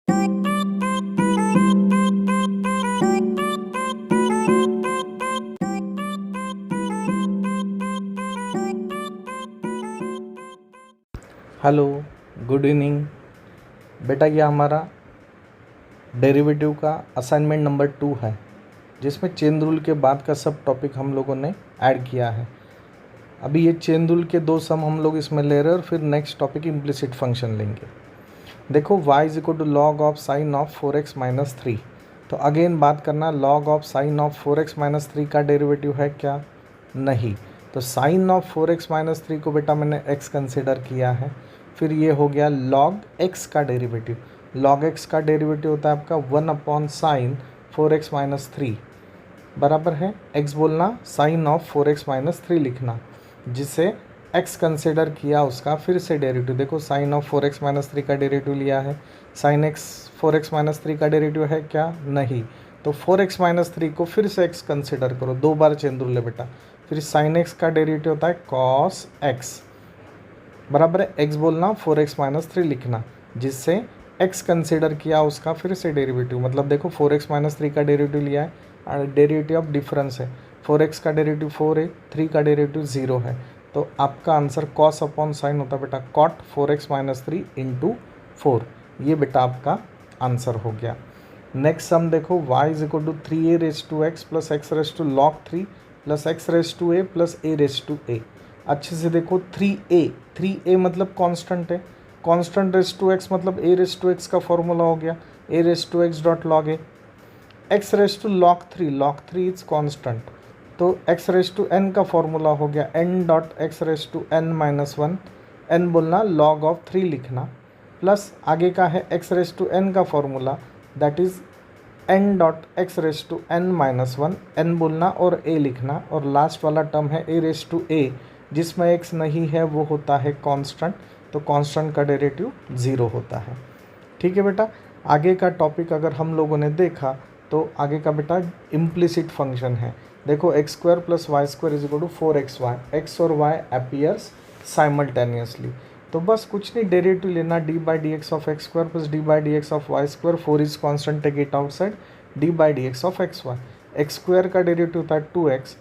Hello, good evening बेटा। ये हमारा डेरिवेटिव का असाइनमेंट नंबर 2 है, जिसमें चेन रूल के बाद का सब टॉपिक हम लोगों ने ऐड किया है। अभी ये चेन रूल के 2 सम हम लोग इसमें ले रहे हैं और फिर नेक्स्ट टॉपिक इम्प्लिसिट फंक्शन लेंगे। देखो y is equal to log of sine of 4x minus 3। तो अगेन बात करना, log of sine of 4x minus 3 का डेरिवेटिव है क्या? नहीं। तो साइन ऑफ 4x माइनस 3 को बेटा मैंने x कंसिडर किया है। फिर ये हो गया लॉग x का डेरिवेटिव। लॉग x का डेरिवेटिव होता है आपका 1/sin 4x माइनस 3 बराबर है x बोलना साइन ऑफ 4x माइनस 3 लिखना, जिसे x कंसिडर किया उसका फिर से डेरिवेटिव। देखो साइन ऑफ 4x माइनस 3 का डेरिवेटिव लिया है। साइन x 4x माइनस 3 का डेरिवेटिव है क्या? नहीं। तो 4x माइनस 3 को फिर से x कंसिडर करो, 2 बार चेंज रूल है बेटा। फिर साइन x का डेरिवेटिव होता है cos x बराबर है x बोलना 4x माइनस 3 लिखना, जिससे x कंसिडर किया उसका फिर से डेरिवेटिव। मतलब देखो 4x माइनस 3 का डेरिवेटिव लिया है और डेरिवेटिव ऑफ डिफरेंस है। 4x का डेरिवेटिव 4 है, 3 का डेरिवेटिव 0 है। तो आपका आंसर cos अपॉन साइन होता है बेटा cot 4x माइनस 3 इंटू 4। ये बेटा आपका आंसर हो गया। नेक्स्ट सम देखो, y is equal to 3a raise to x plus x raise to log 3 plus x raise to a plus a raise to a. अच्छे से देखो 3a मतलब कांस्टेंट है, कांस्टेंट रेस टू एक्स मतलब a raise to x का formula हो गया a raise to x dot log a. x raise to log 3 is constant, तो x रेस टू n का फॉर्मूला हो गया n dot x raise to n minus 1। n बोलना log of 3 लिखना, plus आगे का है x रेस टू n का formula that is n dot x raise to n minus 1। n बोलना और a लिखना, और लास्ट वाला टर्म है a रेस टू a जिसमें x नहीं है, वो होता है कांस्टेंट। तो कांस्टेंट का डेरिवेटिव 0 होता है। ठीक है बेटा। आगे का टॉपिक अगर हम लोगों ने देखा तो आगे का बेटा इम्प्लिसिट फंक्शन है। देखो X square plus Y square is equal to 4xy, X और वाई अपीयर्स साइमल्टेनियसली। तो बस कुछ नहीं, डेरिवेटिव लेना D by D x of X square plus D by D x of Y square. 4 is constant, take it outside, D by D x of X Y. X square का derivative होता है 2x,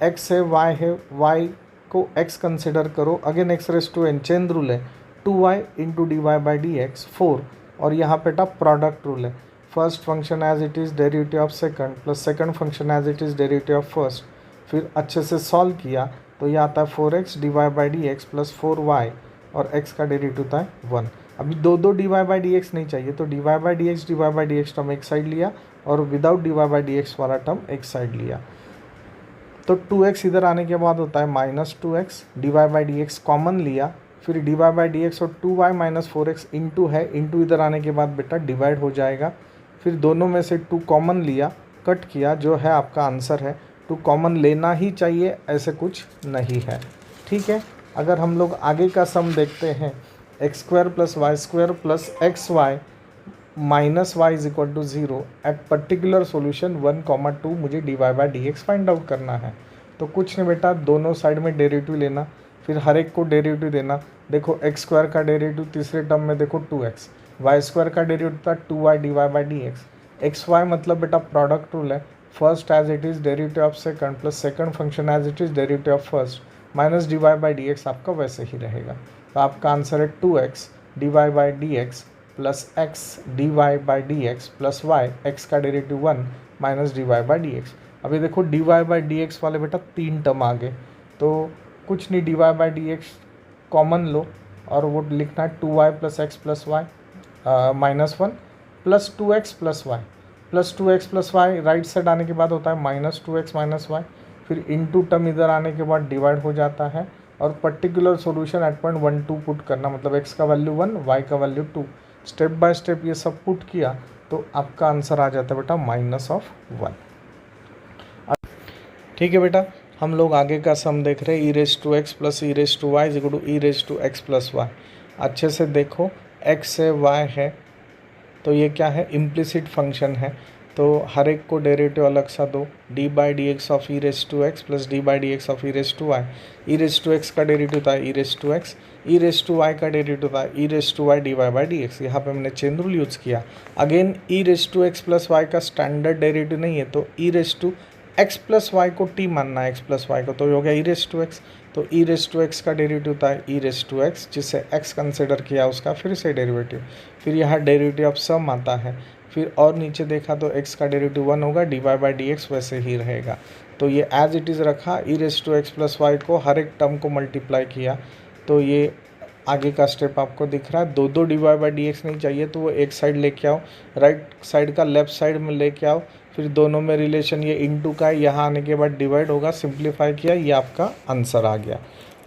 x है Y है, Y को x consider करो, again x raise to n, chain rule है 2y into D Y by D X 4। और यहाँ बेटा प्रोडक्ट रूल है, first function as it is derivative of second plus second function as it is derivative of first. फिर अच्छे से solve किया तो ये आता है 4x D Y by D x plus 4y, और x का डेरिवेटिव होता है 1। अभी दो D Y by D X नहीं चाहिए, तो D Y by D X term एक साइड लिया और without D Y by D X वाला टर्म एक साइड लिया। तो 2x इधर आने के बाद होता है minus 2x, D Y by D x common लिया, फिर D Y by D x और 2y माइनस 4x इंटू है, इंटू इधर आने के बाद बेटा डिवाइड हो जाएगा। फिर दोनों में से 2 कॉमन लिया, कट किया, जो है आपका आंसर है। 2 कॉमन लेना ही चाहिए, ऐसे कुछ नहीं है। ठीक है। अगर हम लोग आगे का सम देखते हैं, X square plus Y square plus X Y minus Y is equal to 0 at particular solution 1,2 मुझे D Y by D X find out करना है। तो कुछ नहीं बेटा, दोनों साइड में डेरिवेटिव लेना, फिर हर एक को डेरिवेटिव देना। देखो एक्स स्क्वायर का डेरिवेटिव तीसरे टर्म में देखो 2x, वाई स्क्वायर का डेरिवेटिव था 2y D Y by D X. X Y मतलब बेटा प्रोडक्ट रूल है, first as it is derivative of second plus second function as it is derivative of first minus D Y by D X आपका वैसे ही रहेगा। तो आपका answer है 2x D Y by D x plus x D Y by D x plus y, x का derivative 1 minus D Y by D x. अभी देखो d Y by D x वाले बेटा 3 टर्म आ गए, तो कुछ नहीं, d Y by D x common लो और वो लिखना है 2y plus x plus y minus 1 plus 2x plus y, plus 2x plus y right side आने के बाद होता है माइनस 2x माइनस वाई। फिर इनटू टर्म इधर आने के बाद डिवाइड हो जाता है, और particular solution at point 1 2 put करना, मतलब x का वैल्यू 1 y का वैल्यू 2। स्टेप बाय स्टेप ये सब पुट किया तो आपका आंसर आ जाता है बेटा -1। ठीक है बेटा। हम लोग आगे का सम देख रहे हैं, e raise to x plus E raise to Y is equal to E raise to x plus Y. अच्छे से देखो x है y है, तो ये क्या है, इम्प्लिसिट फंक्शन है। तो हर एक को डेरिवेटिव अलग सा दो, d by D x of e raise to x plus D by D x of e raise to y. E raise to x का डेरिवेटिव था ई raise to x, e raise to y का derivative था ई raise to y d Y by D x. यहाँ पर हमने chain rule use किया। Again e raise to x plus y का standard derivative नहीं है, तो E raise to x plus Y को टी मानना है, एक्स प्लस वाई को, तो हो गया ई रेस टू एक्स। तो ई रेस टू एक्स का डेरिवेटिव था ई रेस टू एक्स, जिससे एक्स कंसिडर किया उसका फिर से डेरिवेटिव। फिर यहाँ डेरिवेटिव ऑफ सम आता है, फिर और नीचे देखा तो x का डेरिवेटिव 1 होगा, d Y by D x वैसे ही रहेगा। तो ये एज इट इज़ रखा, e raise to x plus Y को हर एक टर्म को मल्टीप्लाई किया। तो ये आगे का स्टेप आपको दिख रहा है। दो दो D Y by D X नहीं चाहिए तो वो एक साइड लेके आओ, राइट साइड का लेफ्ट साइड में लेके आओ, फिर दोनों में रिलेशन ये इनटू का है, यहाँ आने के बाद डिवाइड होगा, सिंप्लीफाई किया, ये आपका आंसर आ गया।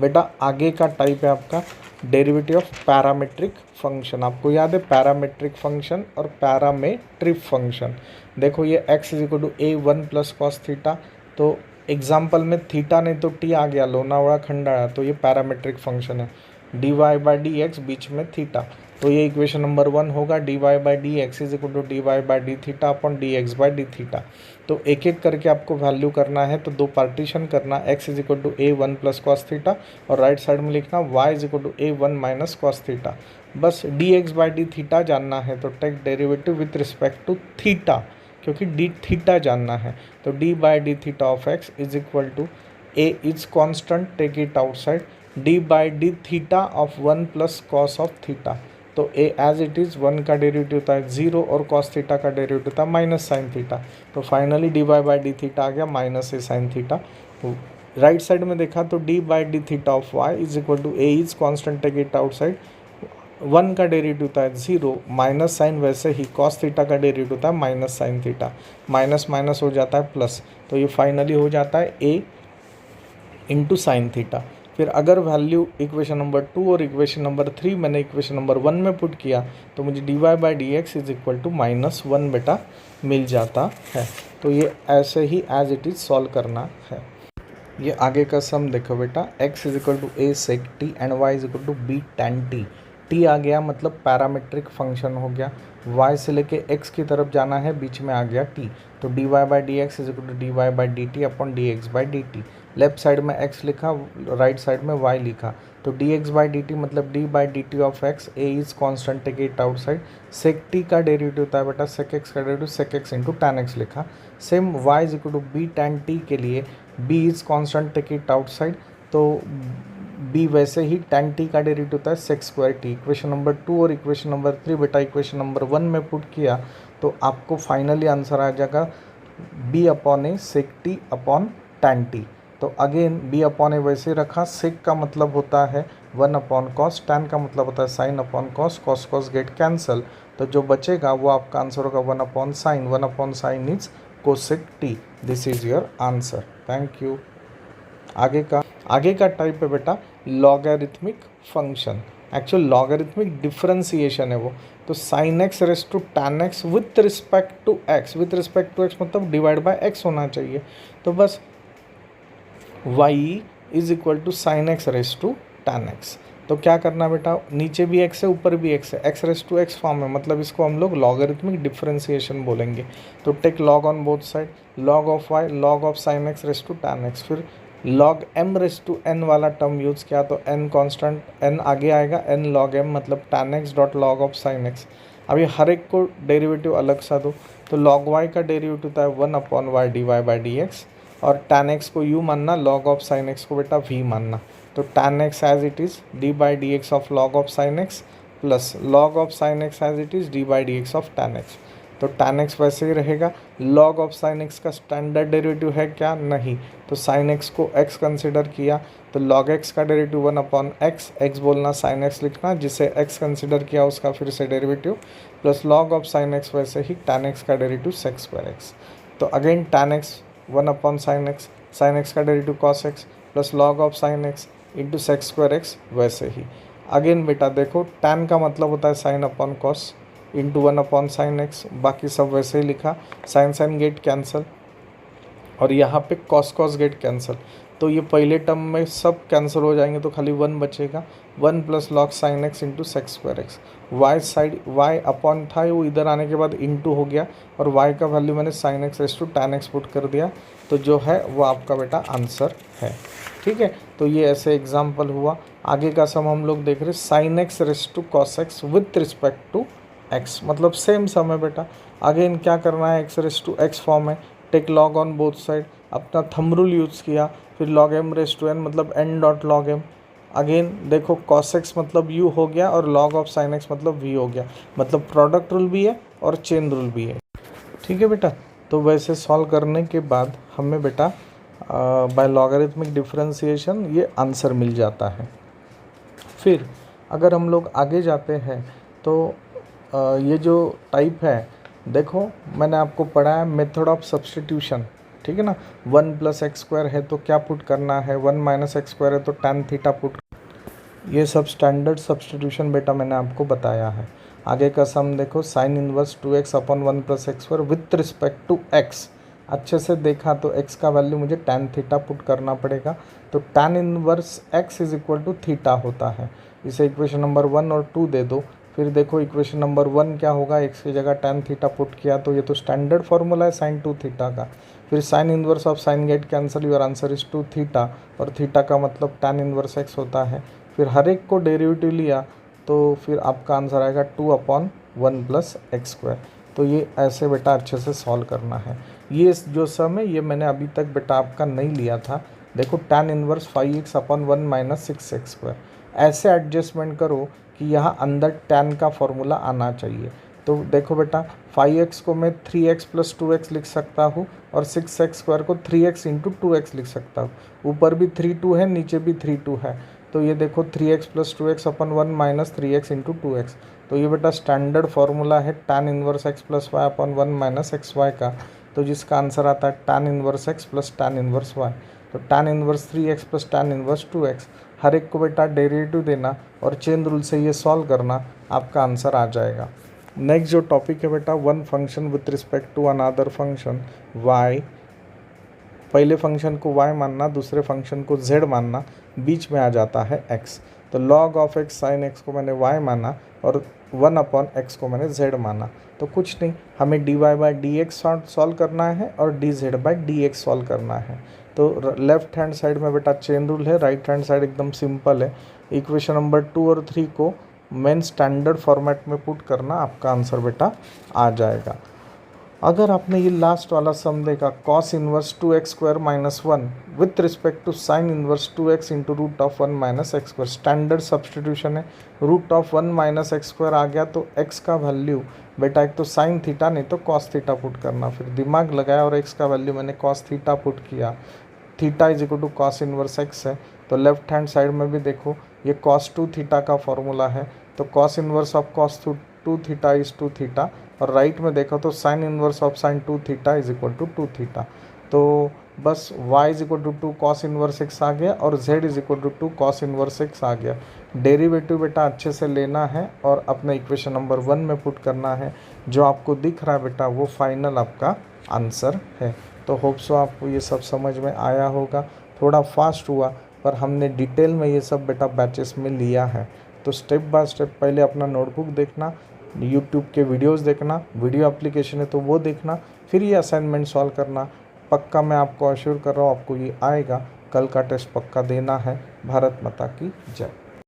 बेटा आगे का टाइप है आपका डेरिवेटिव ऑफ पैरामेट्रिक फंक्शन। आपको याद है पैरामेट्रिक फंक्शन और पैरामेट्रिक फंक्शन। देखो ये x is equal to a one plus cos theta, तो एग्जाम्पल में थीटा नहीं तो टी आ गया, लोनावाड़ा खंडाड़ा, तो ये पैरामेट्रिक फंक्शन है। D Y by D x बीच में थीटा, तो ये इक्वेशन नंबर 1 होगा, d Y by D x is equal to d Y by d theta upon d x by d theta. तो एक एक करके आपको वैल्यू करना है, तो दो पार्टीशन करना, x is equal to a one plus cos theta और राइट साइड में लिखना y is equal to a one minus cos theta. बस d x by d theta जानना है, तो take derivative with respect to theta, क्योंकि d theta जानना है। तो d by d theta of x is equal to a is constant, take it outside, D by d theta of 1 plus cos of theta. तो ए as it is 1 का derivative था 0 और cos theta का derivative था minus sine theta. तो finally d Y by d theta आ गया minus a sine theta. Right side में देखा तो d by d theta of y is equal to a is constant, take it outside, 1 का derivative था 0, minus sine वैसे ही कॉस थीटा का डेरिवेटिव था minus sine theta, minus minus हो जाता है प्लस, तो ये फाइनली हो जाता है ए इंटू साइन थीटा। फिर अगर वैल्यू इक्वेशन नंबर 2 और इक्वेशन नंबर 3 मैंने इक्वेशन नंबर 1 में पुट किया तो मुझे D Y by D x is equal to -1 बेटा मिल जाता है। तो ये ऐसे ही एज इट इज़ सॉल्व करना है। ये आगे का सम देखो बेटा, x is equal to a sec t and y is equal to B tan t. T आ गया मतलब पैरामेट्रिक फंक्शन हो गया, y से लेके x की तरफ जाना है, बीच में आ गया t, तो D Y by D x is equal to d Y by d t upon d x by d t. Left side में x लिखा, राइट साइड में y लिखा, तो d x by d t मतलब d by d t of x, a is constant, take it outside, sec t का derivative होता है बेटा सेक एक्स का derivative sec x into tan x लिखा। Same y is equal to B tan T के लिए b is constant, take it outside, तो b वैसे ही टैन टी का डेरिवेटिव होता है sec square T. Equation number 2 और इक्वेशन नंबर 3 बेटा इक्वेशन नंबर 1 में पुट किया तो आपको फाइनली आंसर आ जाएगा b अपॉन ए sec T upon tan T. तो अगेन b अपॉन ए वैसे रखा, सेक का मतलब होता है 1 अपॉन कॉस, टैन का मतलब होता है sine upon cos, cos cos get cancel, तो जो बचेगा वो आपका आंसर होगा 1 upon sine, 1 upon sine is cosec t. This is your answer. Thank you. आगे का टाइप है बेटा logarithmic function. Actual logarithmic differentiation है वो, तो sine x raise to tan x with respect to x, with respect to x मतलब divide by x होना चाहिए। तो बस y is equal to sine x raise to tan x. तो क्या करना बेटा, नीचे भी x है ऊपर भी x है, x raise to x form है, मतलब इसको हम लोग लॉगरिथमिक डिफरेंशिएशन बोलेंगे। तो take log on both side, log of y, log of sine x raise to tan x, फिर log m raise to n वाला टर्म यूज़ किया तो n कांस्टेंट, n आगे आएगा, n लॉग m मतलब tan x dot log of sine x. अभी हर एक को डेरिवेटिव अलग सा दो, तो लॉग y का डेरिवेटिव होता है 1 upon y d Y by D x, और टैन एक्स को u मानना, लॉग ऑफ साइन एक्स को बेटा v मानना। तो tan x as it is d by D x of log of sine x plus log of sine x as it is d by D x of tan x. तो tan x वैसे ही रहेगा। Log of sine x का standard derivative है क्या, नहीं, तो sine x को x कंसिडर किया तो लॉग एक्स का डेरिवेटिव 1 अपॉन एक्स, एक्स बोलना साइन एक्स लिखना, जिसे x कंसिडर किया उसका फिर से derivative, plus log of sine x वैसे ही टैन एक्स का डेरिवेटिव सेक स्क्वायर एक्स। तो again tan x 1 upon sine x का derivative cos x plus log of sine x into sec square x वैसे ही। अगेन बेटा देखो tan का मतलब होता है sine upon cos into 1 upon sine x, बाकी सब वैसे ही लिखा, साइन साइन गेट कैंसल, और यहाँ पे कॉस कॉस गेट कैंसिल, तो ये पहले टर्म में सब कैंसिल हो जाएंगे, तो खाली 1 बचेगा। 1 plus log sine x into sec square x. Y side y upon था वो इधर आने के बाद इंटू हो गया, और वाई का वैल्यू मैंने sine x raise to tan x put कर दिया, तो जो है वो आपका बेटा आंसर है। ठीक है, तो ये ऐसे एग्जाम्पल हुआ। आगे का सम हम लोग देख रहे sine x raise to cos x with respect to x, मतलब सेम सम है बेटा। अगेन क्या करना है, x raise to x form है, take log on both side, अपना थंब रूल यूज़ किया, फिर log m raise to n मतलब n dot log m. Again देखो कॉस एक्स मतलब यू हो गया और लॉग ऑफ साइन एक्स मतलब वी हो गया, मतलब प्रोडक्ट रूल भी है और चेन रूल भी है। ठीक है बेटा, तो वैसे सॉल्व करने के बाद हमें बेटा बाय लॉगरिथमिक डिफरेंशिएशन ये आंसर मिल जाता है। फिर अगर हम लोग आगे जाते हैं तो ये जो टाइप है, देखो मैंने आपको पढ़ा है मेथड ऑफ सब्स्टिट्यूशन, ठीक है ना। 1 प्लस एक्स स्क्वायर है तो क्या पुट करना है, 1 माइनस एक्स स्क्वायर है तो टैन थीटा पुट, ये सब स्टैंडर्ड सब्स्टिट्यूशन बेटा मैंने आपको बताया है। आगे का सम देखो, sine inverse 2x upon 1 plus x square with respect to x। अच्छे से देखा तो x का वैल्यू मुझे टैन थीटा पुट करना पड़ेगा, तो tan inverse x is equal to theta होता है। इसे इक्वेशन नंबर 1 और 2 दे दो। फिर देखो इक्वेशन नंबर 1 क्या होगा, x की जगह टैन थीटा पुट किया तो ये तो स्टैंडर्ड फार्मूला है साइन 2 थीटा का। फिर sign inverse of sign get cancel, your answer is 2 theta, और थीटा का मतलब टैन इनवर्स x होता है। फिर हर एक को डेरिवेटिव लिया तो फिर आपका आंसर आएगा 2 अपॉन 1 प्लस एक्स स्क्वायर। तो ये ऐसे बेटा अच्छे से सॉल्व करना है। ये जो सम है ये मैंने अभी तक बेटा आपका नहीं लिया था। देखो tan inverse 5x upon 1 minus 6x square, ऐसे एडजस्टमेंट करो कि यहाँ अंदर टैन का फॉर्मूला आना चाहिए। तो देखो बेटा 5x को मैं 3x प्लस 2x लिख सकता हूँ, और 6x स्क्वायर को 3x इंटू 2x लिख सकता हूँ। ऊपर भी 3 2 है, नीचे भी 3 2 है, तो ये देखो 3x प्लस 2x अपन 1 माइनस 3x इंटू 2x। तो ये बेटा स्टैंडर्ड फार्मूला है tan inverse x plus y upon 1 minus x y का, तो जिसका आंसर आता है tan inverse x plus tan inverse y। तो tan inverse 3x plus tan inverse 2x, हर एक को बेटा डेरिवेटिव देना और चेन रूल से ये सॉल्व करना, आपका आंसर आ जाएगा। नेक्स्ट जो टॉपिक है बेटा, one function with respect to another function y, पहले फंक्शन को y मानना, दूसरे फंक्शन को z मानना, बीच में आ जाता है x। तो log of x sine x को मैंने y माना और 1 अपॉन x को मैंने z माना। तो कुछ नहीं, हमें dy by D x solve करना है और dz by D x solve करना है। तो लेफ्ट हैंड साइड में बेटा चेन रूल है, राइट हैंड साइड एकदम सिंपल है। इक्वेशन नंबर 2 और 3 को मेन स्टैंडर्ड फॉर्मेट में पुट करना, आपका आंसर बेटा आ जाएगा। अगर आपने ये लास्ट वाला सम देखा, cos inverse 2x square minus 1 with respect to sine inverse 2x into root of 1 minus x square, standard substitution है। Root of 1 minus x square आ गया तो x का वैल्यू बेटा एक तो साइन थीटा नहीं तो कॉस थीटा पुट करना। फिर दिमाग लगाया और x का वैल्यू मैंने कॉस थीटा पुट किया। Theta is equal to cos inverse x है, तो लेफ्ट हैंड साइड में भी देखो ये कॉस 2 थीटा का फॉर्मूला है, तो cos inverse of cos 2 theta is 2 theta, और राइट में देखो तो sine inverse of sine 2 theta is equal to 2 theta. तो बस y is equal to 2 cos inverse x आ गया और z is equal to 2 cos inverse x आ गया। डेरिवेटिव बेटा अच्छे से लेना है और अपने इक्वेशन नंबर 1 में पुट करना है। जो आपको दिख रहा है बेटा वो फाइनल आपका आंसर है। तो होप सो आपको ये सब समझ में आया होगा। थोड़ा फास्ट हुआ पर हमने डिटेल में ये सब बेटा बैचेस में लिया है। तो स्टेप बाय स्टेप पहले अपना नोटबुक देखना, यूट्यूब के वीडियोस देखना, वीडियो एप्लीकेशन है तो वो देखना, फिर ये असाइनमेंट सॉल्व करना। पक्का मैं आपको अश्योर कर रहा हूँ आपको ये आएगा। कल का टेस्ट पक्का देना है। भारत माता की जय।